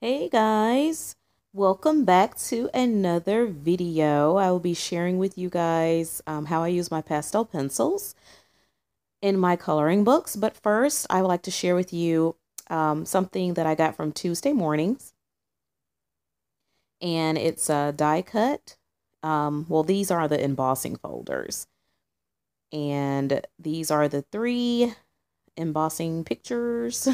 Hey guys, welcome back to another video. I will be sharing with you guys how I use my pastel pencils in my coloring books. But first, I would like to share with you something that I got from Tuesday Mornings, and it's a die cut. Well, these are the embossing folders, and these are the three embossing pictures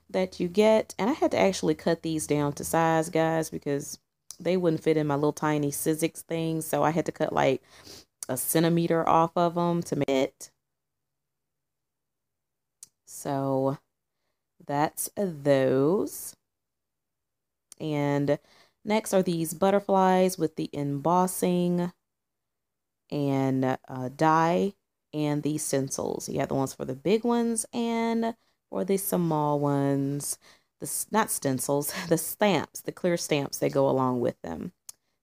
that you get. And I had to actually cut these down to size, guys, because they wouldn't fit in my little tiny Sizzix thing. So I had to cut like a centimeter off of them to make it. So that's those. And next are these butterflies with the embossing and die and the stencils. You have the ones for the big ones and for the small ones. Not stencils, the stamps, the clear stamps that go along with them.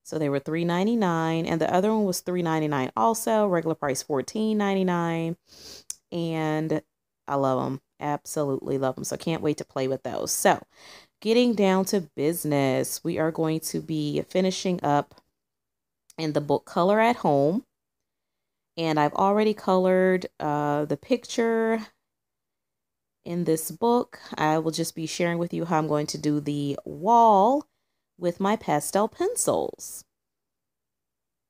So they were $3.99, and the other one was $3.99 also. Regular price $14.99, and I love them. Absolutely love them. So can't wait to play with those. So getting down to business, we are going to be finishing up in the book Color at Home. And I've already colored the picture in this book. I will just be sharing with you how I'm going to do the wall with my pastel pencils.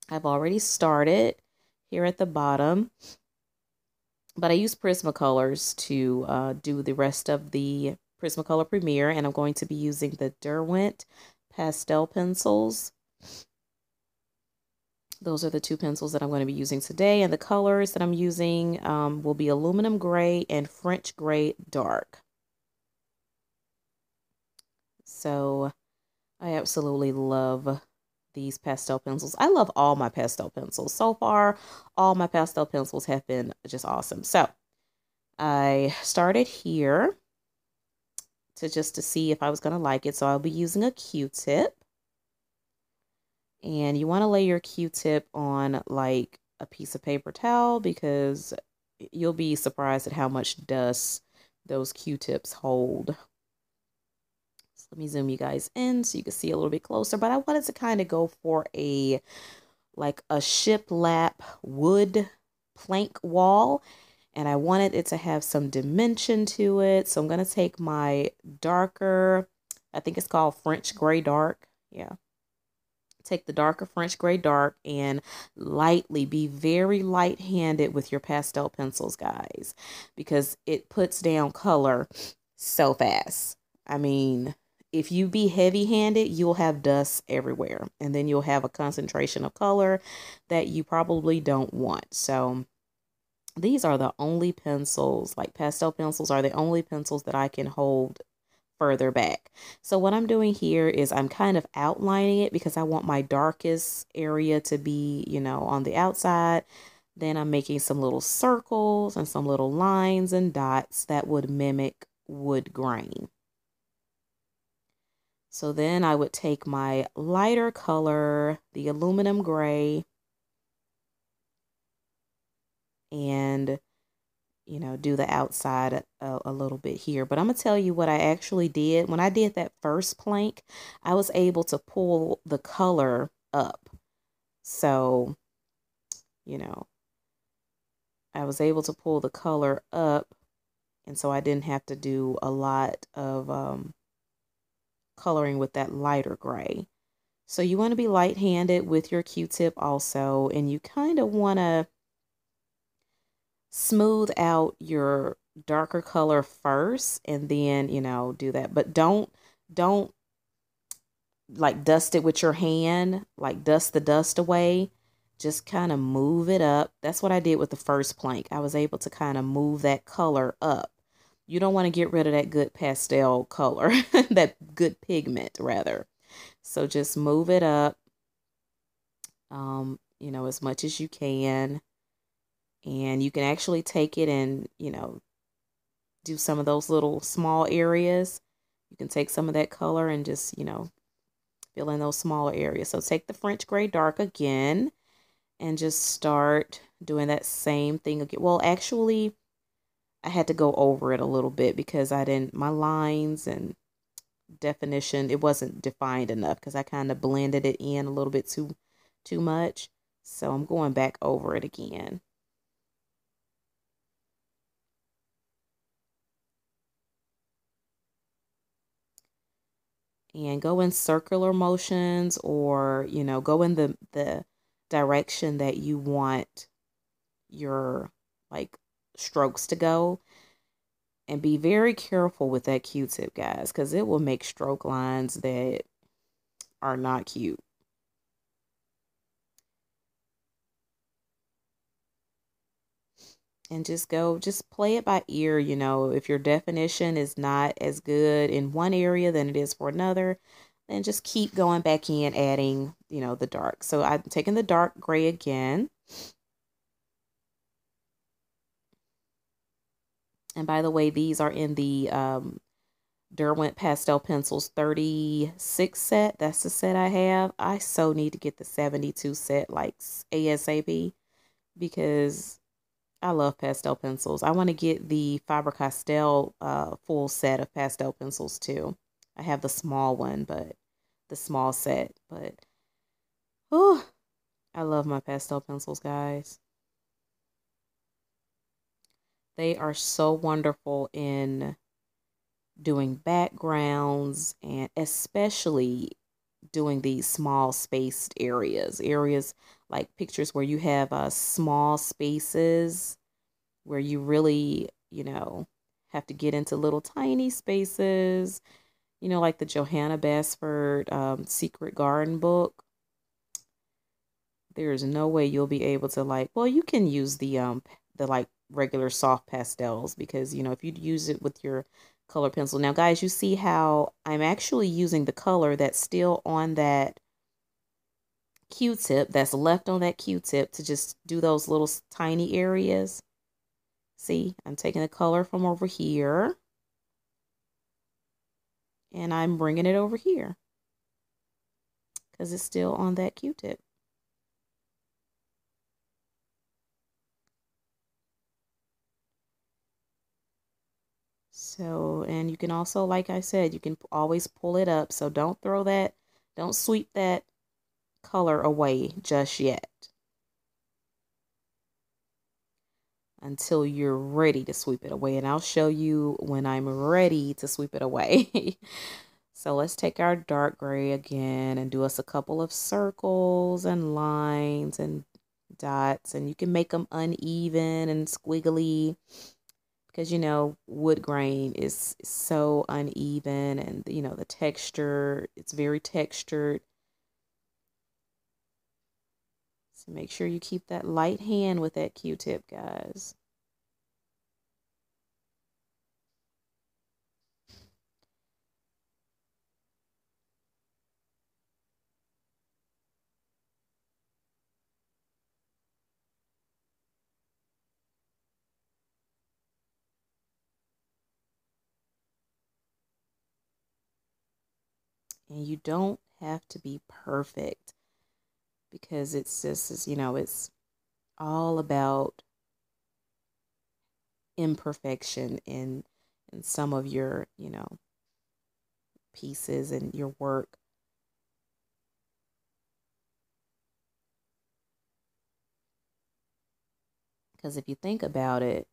I've already started here at the bottom, but I use Prismacolors to do the rest of the Prismacolor Premier, and I'm going to be using the Derwent Pastel Pencils. Those are the two pencils that I'm going to be using today, and the colors that I'm using will be aluminum gray and French gray dark. So I absolutely love these pastel pencils. I love all my pastel pencils. So far, all my pastel pencils have been just awesome. So I started here to see if I was going to like it. So I'll be using a Q-tip. And you want to lay your Q-tip on like a piece of paper towel, because you'll be surprised at how much dust those Q-tips hold. So let me zoom you guys in so you can see a little bit closer. But I wanted to kind of go for a shiplap wood plank wall. And I wanted it to have some dimension to it. So I'm going to take my darker, I think it's called French Gray Dark. Yeah. Take the darker French Gray Dark and lightly, be very light-handed with your pastel pencils, guys, because it puts down color so fast. I mean, if you be heavy-handed, you'll have dust everywhere, and then you'll have a concentration of color that you probably don't want. So these are the only pencils, like pastel pencils are the only pencils that I can hold further back. So what I'm doing here is I'm kind of outlining it because I want my darkest area to be, on the outside. Then I'm making some little circles and some little lines and dots that would mimic wood grain. So then I would take my lighter color, the aluminum gray, and do the outside a little bit here. But I'm going to tell you what I actually did. When I did that first plank, I was able to pull the color up. So, I was able to pull the color up. And so I didn't have to do a lot of coloring with that lighter gray. So you want to be light-handed with your Q-tip also. And you kind of want to smooth out your darker color first and then, do that. But don't like dust it with your hand, like dust the dust away. Just kind of move it up. That's what I did with the first plank. I was able to kind of move that color up. You don't want to get rid of that good pastel color, that good pigment rather. So just move it up, as much as you can. And you can actually take it and, do some of those little small areas. You can take some of that color and just, fill in those smaller areas. So take the French Gray Dark again and just start doing that same thing again. Well, actually, I had to go over it a little bit because my lines and definition, it wasn't defined enough because I kind of blended it in a little bit too much. So I'm going back over it again. And go in circular motions, or go in the direction that you want your like strokes to go, and be very careful with that Q-tip, guys, because it will make stroke lines that are not cute. And just play it by ear. If your definition is not as good in one area than it is for another, then just keep going back in, adding, the dark. So I'm taking the dark gray again. And by the way, these are in the Derwent Pastel Pencils 36 set. That's the set I have. I so need to get the 72 set like ASAP because I love pastel pencils. I want to get the Faber-Castell full set of pastel pencils too. I have the small one, but the small set. But oh, I love my pastel pencils, guys. They are so wonderful in doing backgrounds, and especially doing these small spaced areas like pictures where you have small spaces where you really, have to get into little tiny spaces, like the Johanna Basford Secret Garden book. There's no way you'll be able to well, you can use the like regular soft pastels because, if you use it with your color pencil. Now, guys, you see how I'm actually using the color that's still on that Q-tip, that's left on that Q-tip, to just do those little tiny areas. See, I'm taking the color from over here and I'm bringing it over here because it's still on that Q-tip. So, and you can also, like I said, you can always pull it up. So don't sweep that color away just yet until you're ready to sweep it away. And I'll show you when I'm ready to sweep it away. So let's take our dark gray again and do us a couple of circles and lines and dots. And you can make them uneven and squiggly because, wood grain is so uneven, and, the texture, it's very textured. So make sure you keep that light hand with that Q-tip, guys. And you don't have to be perfect because it's just, it's all about imperfection in some of your, pieces and your work. Because if you think about it,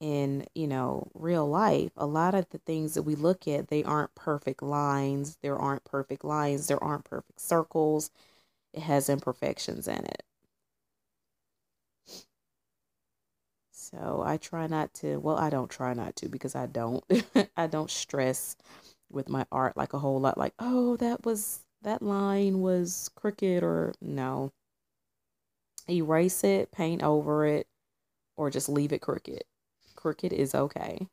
in, real life, a lot of the things that we look at, they aren't perfect lines. There aren't perfect lines. There aren't perfect circles. It has imperfections in it. So I try not to, well, I don't try not to because I don't, I don't stress with my art like a whole lot, like, oh, that line was crooked, or no. Erase it, paint over it, or just leave it crooked. Crooked is okay.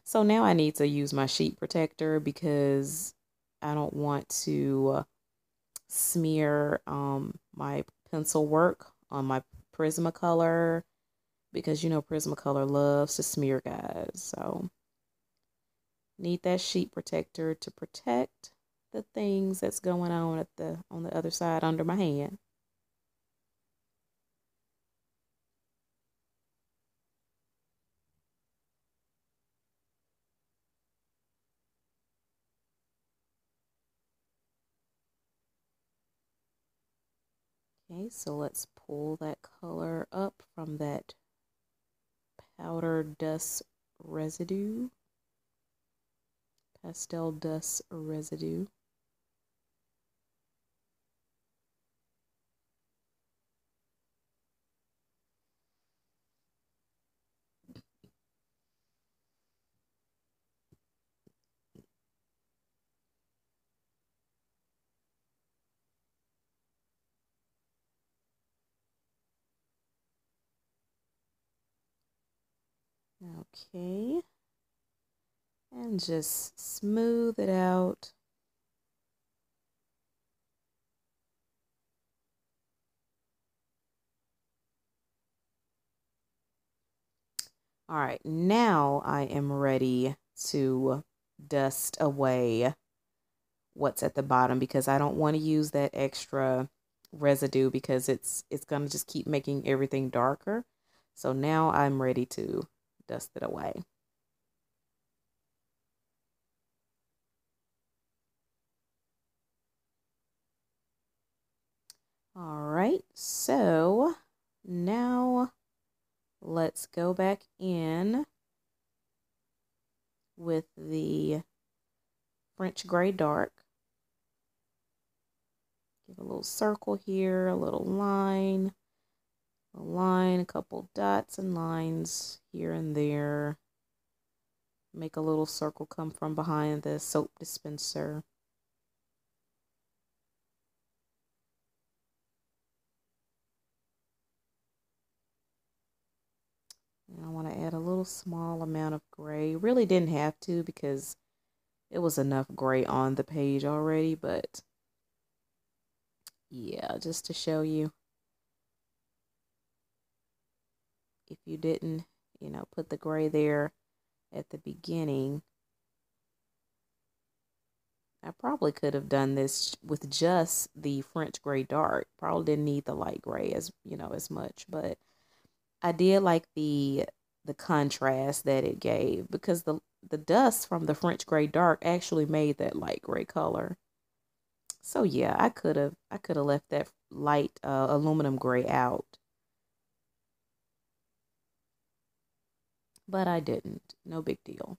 So now I need to use my sheet protector because I don't want to smear my pencil work on my Prismacolor, because Prismacolor loves to smear, guys. So need that sheet protector to protect the things that's going on on the other side under my hand. Okay, so let's pull that color up from that powder dust residue, pastel dust residue. Okay, and just smooth it out. All right, now I am ready to dust away what's at the bottom because I don't want to use that extra residue because it's going to just keep making everything darker. So now I'm ready to dust it away. All right, so now let's go back in with the French Gray Dark. Give a little circle here, a little line, a couple dots and lines here and there. Make a little circle come from behind the soap dispenser. And I want to add a little small amount of gray. Really didn't have to because it was enough gray on the page already, but yeah, just to show you. If you didn't, put the gray there at the beginning, I probably could have done this with just the French Gray Dark. Probably didn't need the light gray as much, but I did like the contrast that it gave because the dust from the French Gray Dark actually made that light gray color. So yeah, I could have left that light aluminum gray out, but I didn't. No big deal.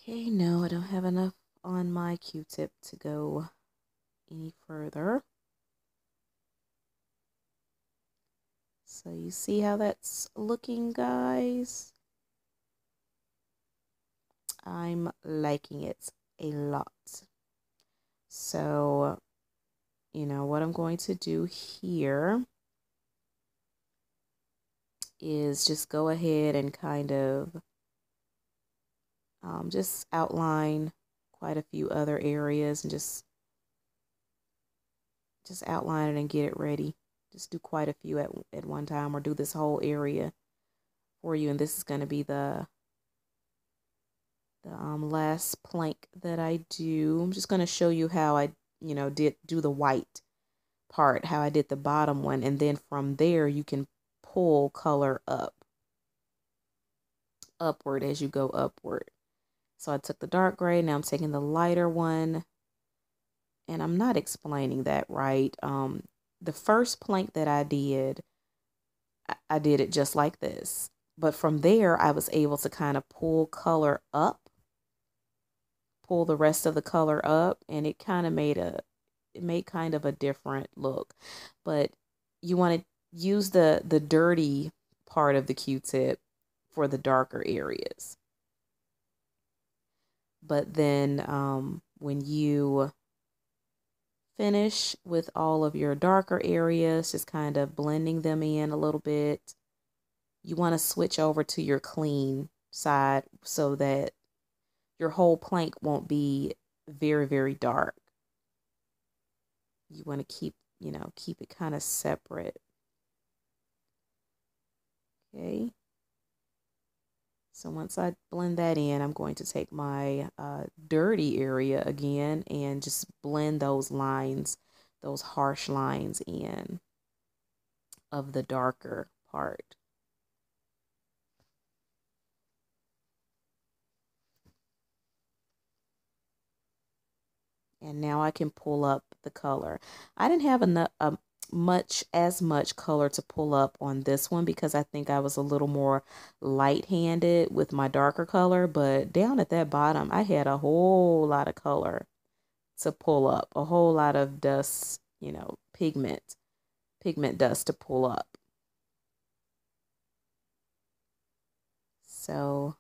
Okay, no, I don't have enough on my Q-tip to go any further. So you see how that's looking, guys? I'm liking it a lot. So, what I'm going to do here is just go ahead and kind of just outline quite a few other areas and just outline it and get it ready. Just do quite a few at one time, or do this whole area for you. And this is going to be the last plank that I do. I'm just going to show you how I did do the white part, how I did the bottom one, and then from there you can pull color upward as you go upward. So I took the dark gray, now I'm taking the lighter one, and I'm not explaining that right. The first plank that I did it just like this. But from there, I was able to kind of pull color up, pull the rest of the color up, and it made kind of a different look. But you want to use the dirty part of the Q-tip for the darker areas. But then when you finish with all of your darker areas, just kind of blending them in a little bit, you want to switch over to your clean side so that your whole plank won't be very, very dark. You want to keep it kind of separate. Okay. So once I blend that in, I'm going to take my dirty area again and just blend those lines, those harsh lines in of the darker part. And now I can pull up the color. I didn't have enough much color to pull up on this one because I think I was a little more light-handed with my darker color, but down at that bottom I had a whole lot of color to pull up, a whole lot of dust, you know, pigment dust to pull up. So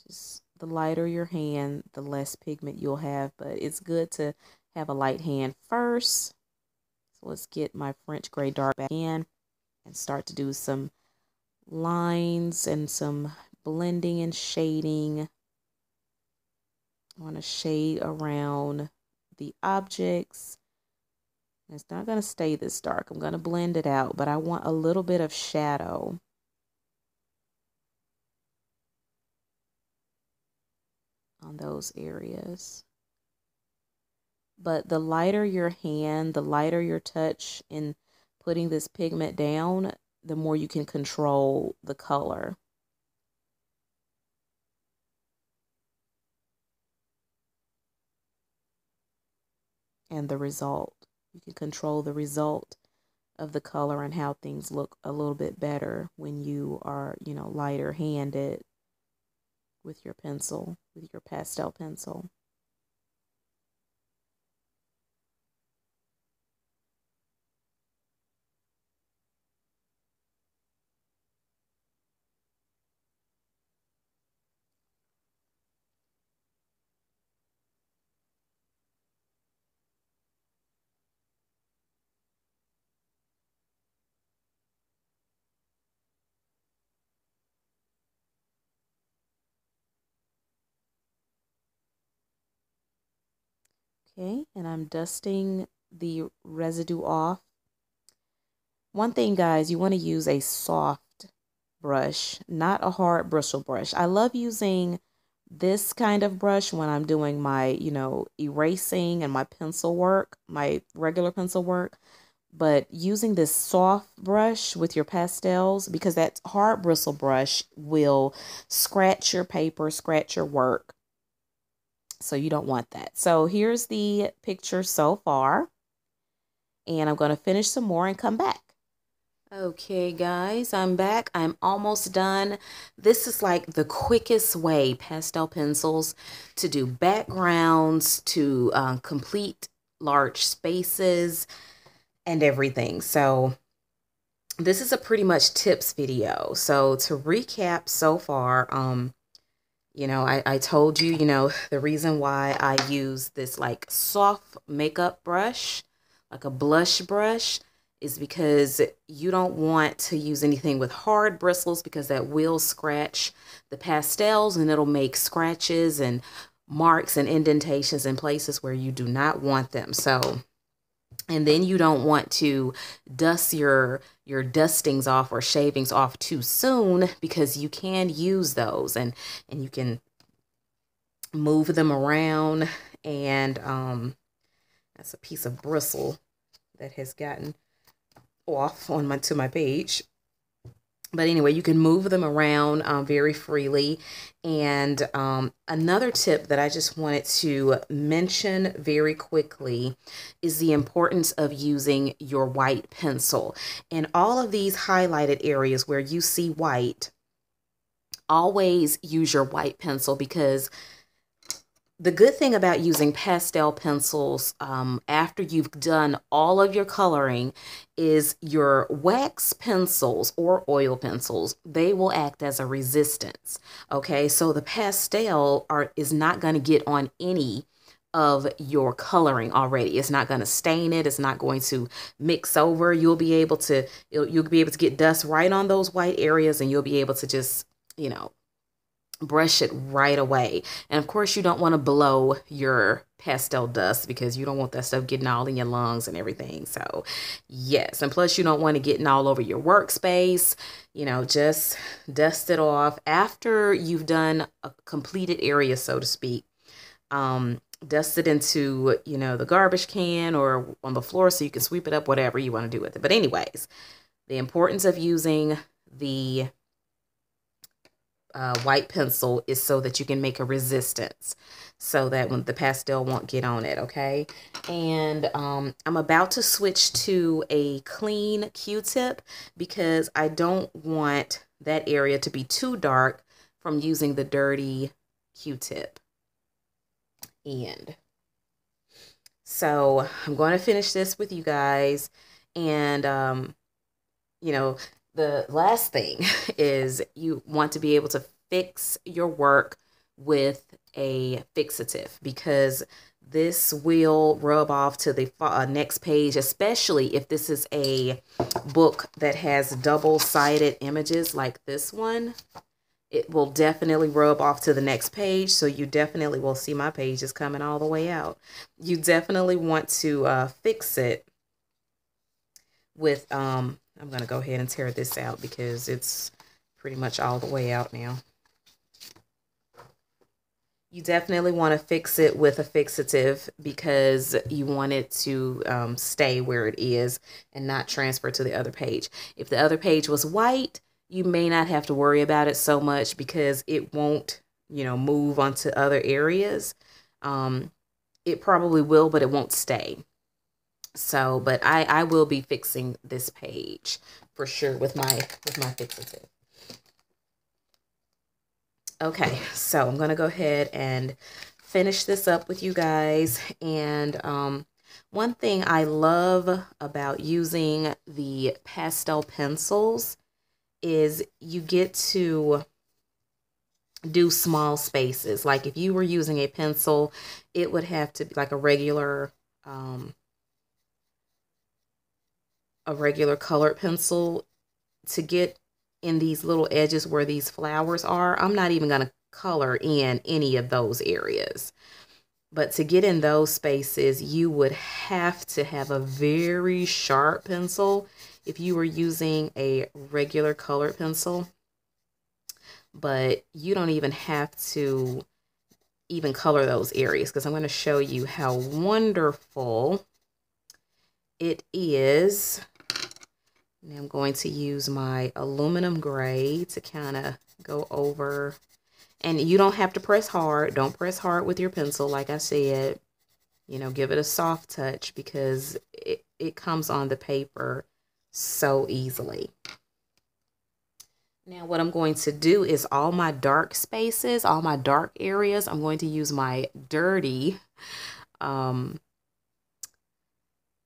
just the lighter your hand, the less pigment you'll have, but it's good to have a light hand first. So let's get my French gray dark back in and start to do some lines and some blending and shading. I want to shade around the objects. It's not going to stay this dark. I'm going to blend it out, but I want a little bit of shadow on those areas. But the lighter your hand, the lighter your touch in putting this pigment down, the more you can control the color. And the result. You can control the result of the color and how things look a little bit better when you are, you know, lighter handed with your pencil, with your pastel pencil. Okay, and I'm dusting the residue off. One thing, guys, you want to use a soft brush, not a hard bristle brush. I love using this kind of brush when I'm doing my, you know, erasing and my pencil work, my regular pencil work. But using this soft brush with your pastels, because that hard bristle brush will scratch your paper, scratch your work. So you don't want that. So here's the picture so far. And I'm going to finish some more and come back. Okay, guys, I'm back. I'm almost done. This is like the quickest way, pastel pencils, to do backgrounds, to complete large spaces and everything. So this is a pretty much tips video. So to recap so far, you know, I told you, you know, the reason why I use this like soft makeup brush, like a blush brush, is because you don't want to use anything with hard bristles because that will scratch the pastels and it'll make scratches and marks and indentations in places where you do not want them. So, and then you don't want to dust your dustings off or shavings off too soon because you can use those and you can move them around. And that's a piece of bristle that has gotten off on to my page. But anyway, you can move them around very freely. And another tip that I just wanted to mention very quickly is the importance of using your white pencil. In all of these highlighted areas where you see white, always use your white pencil, because the good thing about using pastel pencils after you've done all of your coloring is your wax pencils or oil pencils, they will act as a resistance. Okay, so the pastel is not going to get on any of your coloring already. It's not going to stain it. It's not going to mix over. You'll be able to get dust right on those white areas, and you'll be able to just, you know, brush it right away. And of course, you don't want to blow your pastel dust because you don't want that stuff getting all in your lungs and everything. So yes, and plus you don't want it getting all over your workspace. You know, just dust it off after you've done a completed area, so to speak. Dust it into, you know, the garbage can or on the floor so you can sweep it up, whatever you want to do with it. But anyways, the importance of using the white pencil is so that you can make a resistance so that when the pastel won't get on it, okay? And I'm about to switch to a clean Q-tip because I don't want that area to be too dark from using the dirty Q-tip. And so I'm going to finish this with you guys. And, you know, the last thing is you want to be able to fix your work with a fixative because this will rub off to the next page, especially if this is a book that has double-sided images like this one. It will definitely rub off to the next page, so you definitely will see my pages coming all the way out. You definitely want to fix it with, I'm going to go ahead and tear this out because it's pretty much all the way out now. You definitely want to fix it with a fixative because you want it to stay where it is and not transfer to the other page. If the other page was white, you may not have to worry about it so much because it won't, you know, move onto other areas. It probably will, but it won't stay. So, but I will be fixing this page for sure with my fixative. Okay, so I'm going to go ahead and finish this up with you guys. And one thing I love about using the pastel pencils is you get to do small spaces. Like if you were using a pencil, it would have to be like a regular colored pencil to get in these little edges where these flowers are. I'm not even going to color in any of those areas. But to get in those spaces, you would have to have a very sharp pencil if you were using a regular colored pencil. But you don't even have to even color those areas because I'm going to show you how wonderful it is. Now I'm going to use my aluminum gray to kind of go over. And you don't have to press hard. Don't press hard with your pencil, like I said. You know, give it a soft touch because it comes on the paper so easily. Now what I'm going to do is all my dark spaces, all my dark areas, I'm going to use my dirty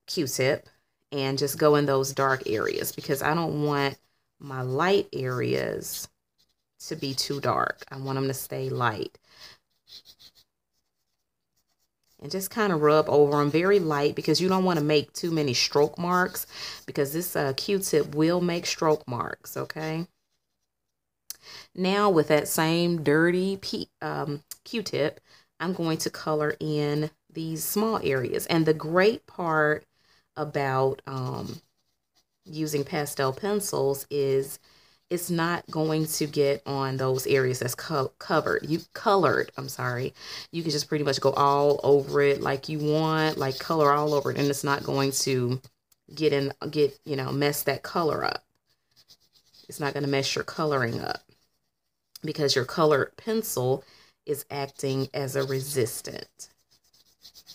Q-tip and just go in those dark areas because I don't want my light areas to be too dark. I want them to stay light. And just kind of rub over them very light because you don't want to make too many stroke marks because this Q-tip will make stroke marks, okay? Now with that same dirty Q-tip, I'm going to color in these small areas. And the great part about using pastel pencils is it's not going to get on those areas that's colored. I'm sorry. You can just pretty much go all over it like you want, like color all over it, and it's not going to mess that color up. It's not going to mess your coloring up because your colored pencil is acting as a resistant,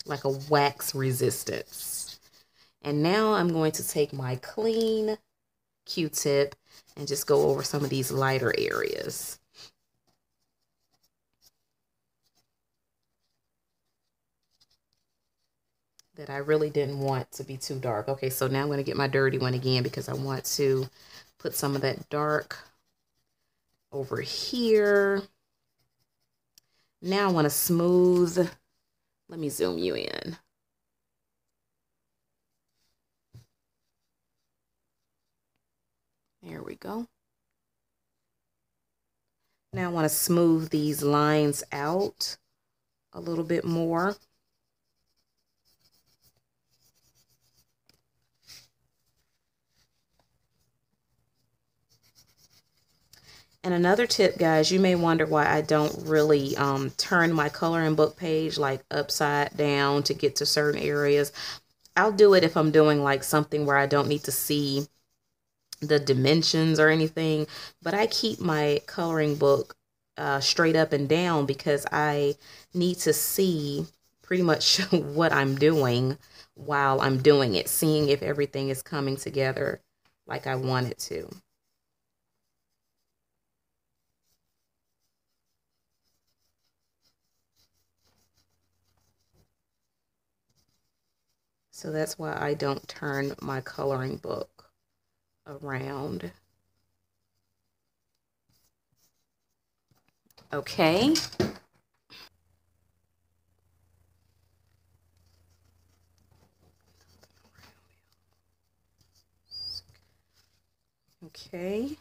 like a wax resistance. And now I'm going to take my clean Q-tip and just go over some of these lighter areas. That I really didn't want to be too dark. Okay, so now I'm going to get my dirty one again because I want to put some of that dark over here. Now I want to smooth. Let me zoom you in. There we go. Now I want to smooth these lines out a little bit more. And another tip, guys, you may wonder why I don't really turn my coloring book page like upside down to get to certain areas. I'll do it if I'm doing like something where I don't need to see the dimensions or anything, but I keep my coloring book straight up and down because I need to see pretty much what I'm doing while I'm doing it, seeing if everything is coming together like I want it to. So that's why I don't turn my coloring book around. Okay. Okay.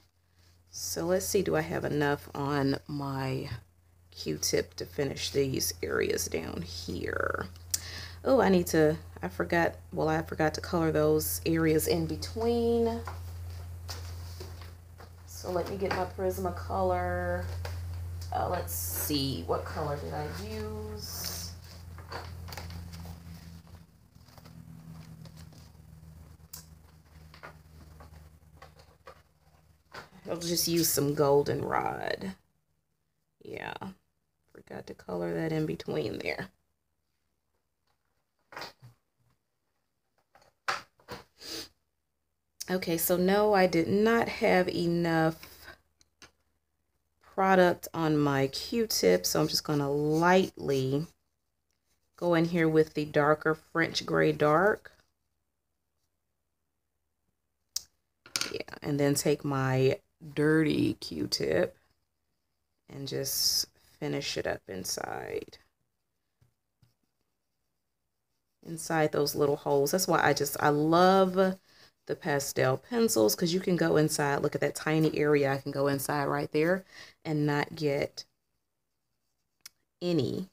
So let's see, do I have enough on my Q-tip to finish these areas down here? Oh, I forgot to color those areas in between. So let me get my Prismacolor. Let's see, what color did I use? I'll just use some goldenrod. Yeah, forgot to color that in between there. Okay, so no, I did not have enough product on my Q-tip, so I'm just going to lightly go in here with the darker French Gray Dark. Yeah, and then take my dirty Q-tip and just finish it up inside those little holes. That's why I love the pastel pencils, because you can go inside. Look at that tiny area. I can go inside right there and not get any.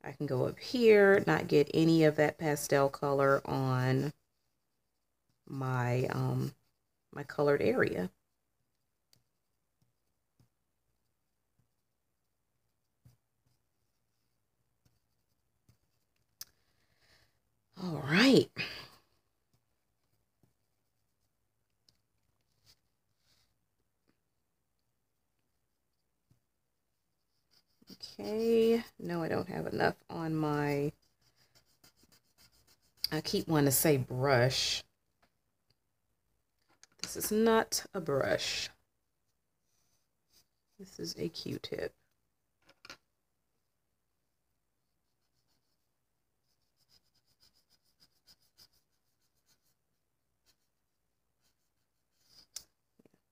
I can go up here, not get any of that pastel color on my my colored area. All right. Okay, no, I don't have enough on my, I keep wanting to say brush. This is not a brush. This is a Q-tip.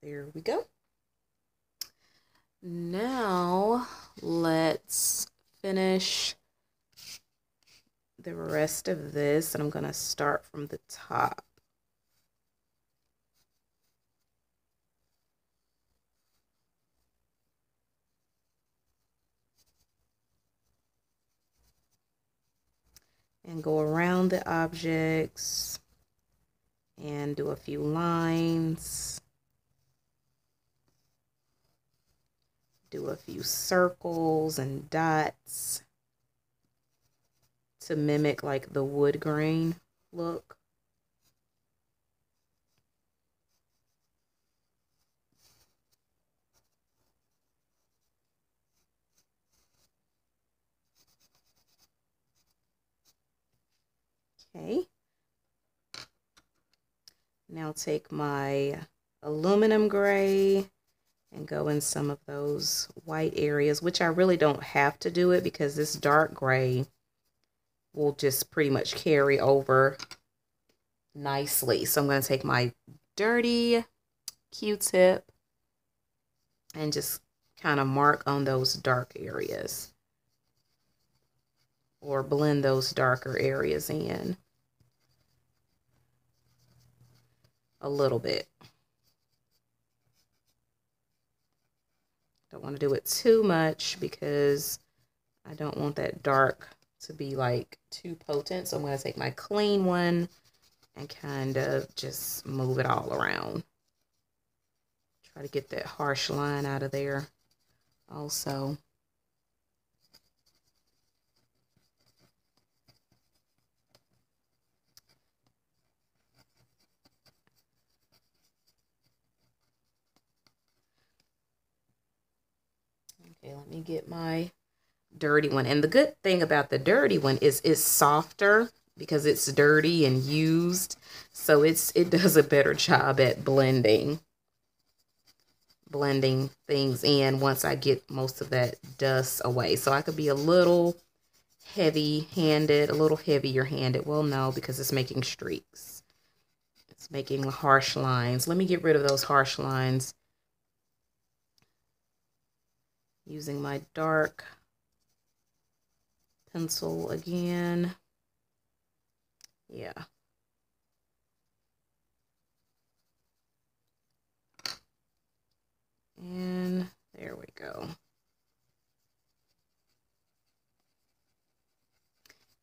There we go. Now let's finish the rest of this, and I'm going to start from the top. And go around the objects and do a few lines. Do a few circles and dots to mimic like the wood grain look. Okay. Now take my aluminum gray and go in some of those white areas, which I really don't have to do it because this dark gray will just pretty much carry over nicely. So I'm going to take my dirty Q-tip and just kind of mark on those dark areas, or blend those darker areas in a little bit. Don't want to do it too much because I don't want that dark to be like too potent. So I'm going to take my clean one and kind of just move it all around. Try to get that harsh line out of there also. Okay, let me get my dirty one. And the good thing about the dirty one is it's softer because it's dirty and used. So it does a better job at blending things in once I get most of that dust away. So I could be a little heavy-handed, a little heavier-handed. Well, no, because it's making streaks. It's making harsh lines. Let me get rid of those harsh lines using my dark pencil again. Yeah. And there we go.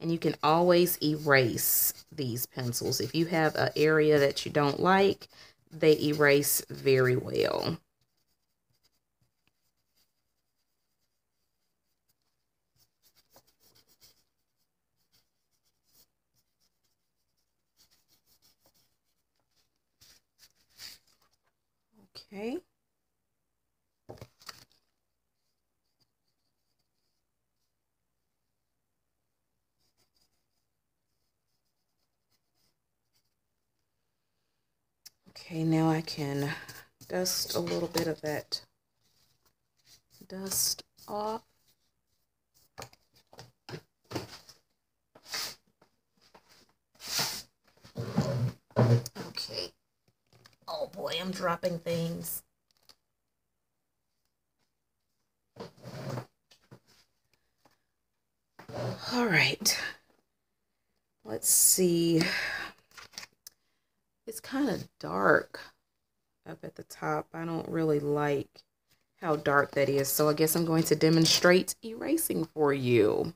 And you can always erase these pencils. If you have an area that you don't like, they erase very well. Okay. Okay, now I can dust a little bit of that dust off. Okay. Oh boy, I'm dropping things. All right. Let's see. It's kind of dark up at the top. I don't really like how dark that is. So I guess I'm going to demonstrate erasing for you.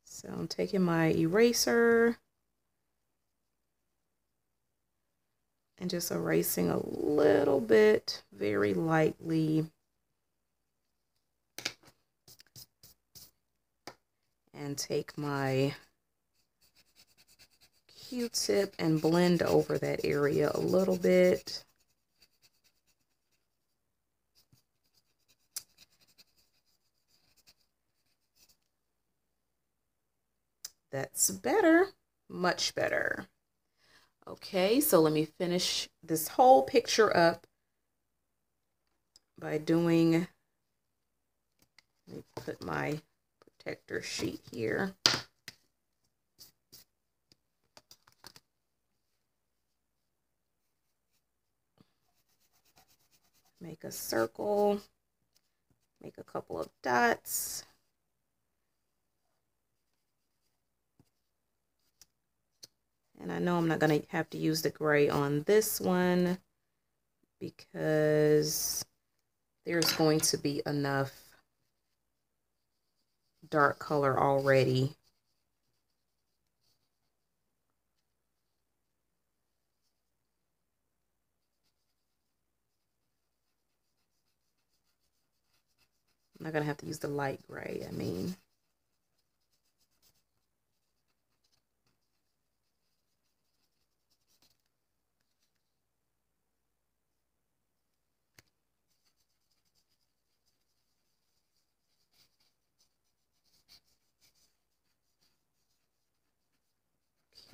So I'm taking my eraser and just erasing a little bit, very lightly. And take my Q-tip and blend over that area a little bit. That's better, much better. Okay, so let me finish this whole picture up by doing, let me put my protector sheet here. Make a circle, make a couple of dots. And I know I'm not going to have to use the gray on this one because there's going to be enough dark color already. I'm not going to have to use the light gray, I mean.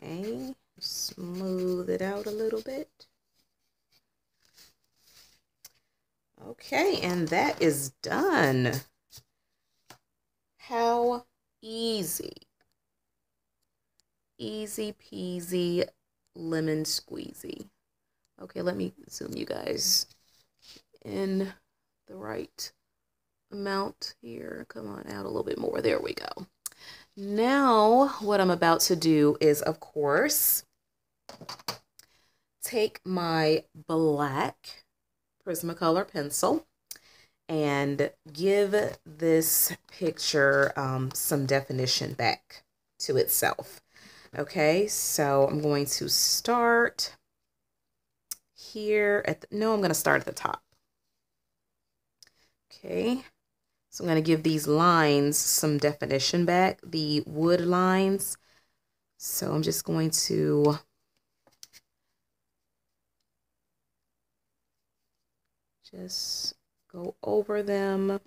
Okay, smooth it out a little bit. Okay, and that is done. How easy. Easy peasy lemon squeezy. Okay, let me zoom you guys in the right amount here. Come on out a little bit more. There we go. Now, what I'm about to do is, of course, take my black Prismacolor pencil and give this picture some definition back to itself. Okay, so I'm going to start here at no, I'm going to start at the top. Okay, so I'm going to give these lines some definition back, the wood lines. So I'm just going to just go over them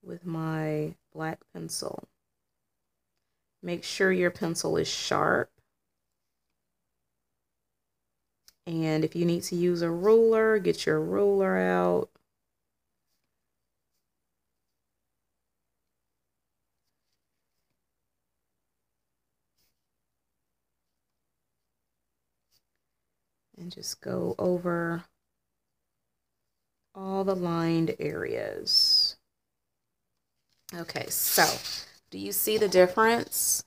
with my black pencil. Make sure your pencil is sharp. And if you need to use a ruler, get your ruler out. And just go over all the lined areas. Okay, so do you see the difference?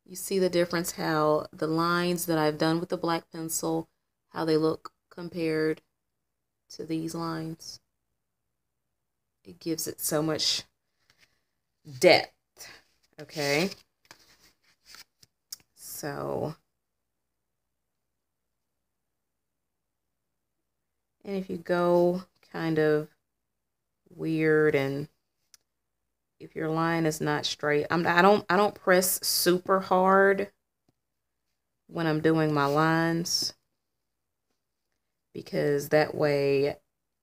You see the difference how the lines that I've done with the black pencil, how they look compared to these lines? It gives it so much depth, okay? So, and if you go kind of weird and if your line is not straight, I don't press super hard when I'm doing my lines, because that way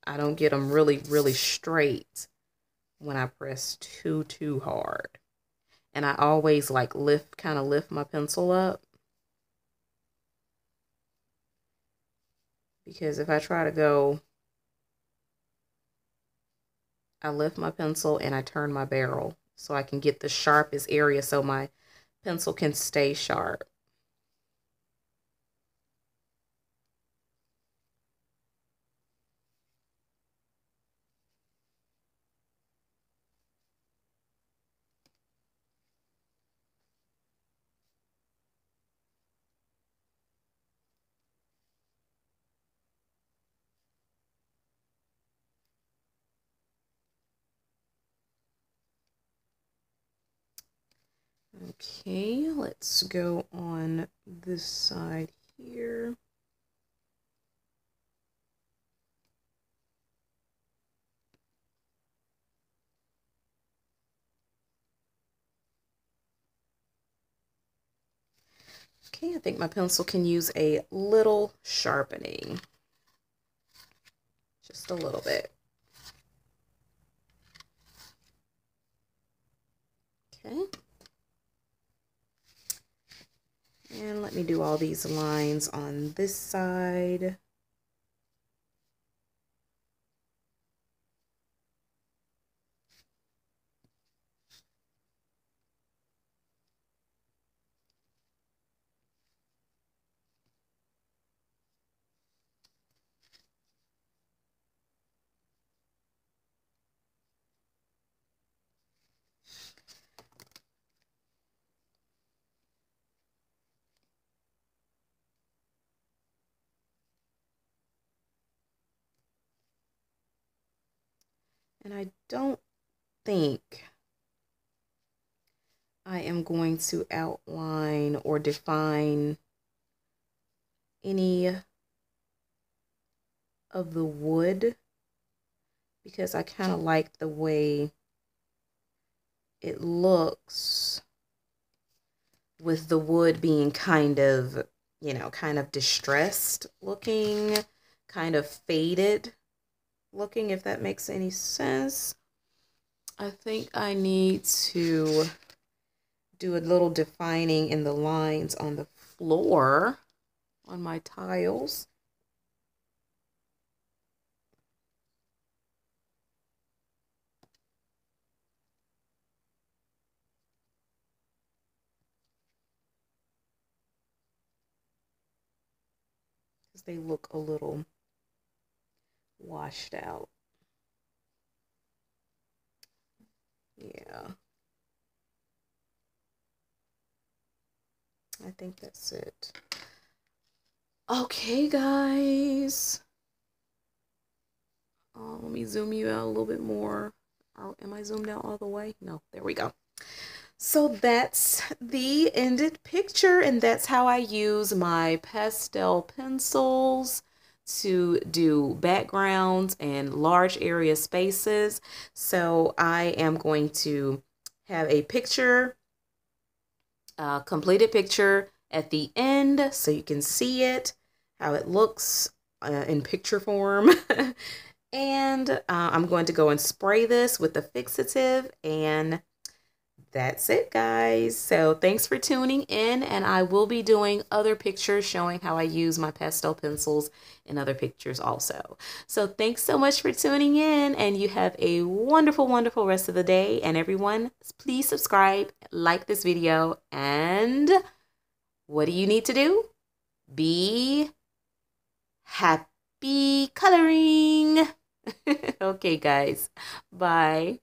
I don't get them really straight when I press too hard. And I always like kind of lift my pencil up, because if I try to go, I lift my pencil and I turn my barrel so I can get the sharpest area so my pencil can stay sharp. Okay, let's go on this side here. Okay, I think my pencil can use a little sharpening. Just a little bit. Okay. And let me do all these lines on this side. And I don't think I am going to outline or define any of the wood, because I kind of like the way it looks with the wood being kind of, kind of distressed looking, kind of faded looking, if that makes any sense. I think I need to do a little defining in the lines on the floor, on my tiles. Because they look a little washed out. Yeah. I think that's it. Okay, guys. Let me zoom you out a little bit more. Oh, am I zoomed out all the way? No, there we go. So that's the ended picture, and that's how I use my pastel pencils to do backgrounds and large area spaces. So I am going to have a picture, completed picture at the end so you can see it, how it looks in picture form. And I'm going to go and spray this with the fixative, and that's it, guys. So thanks for tuning in, and I will be doing other pictures showing how I use my pastel pencils in other pictures also. So thanks so much for tuning in, and you have a wonderful, wonderful rest of the day. And everyone, please subscribe, like this video, and what do you need to do? Be happy coloring. Okay, guys. Bye.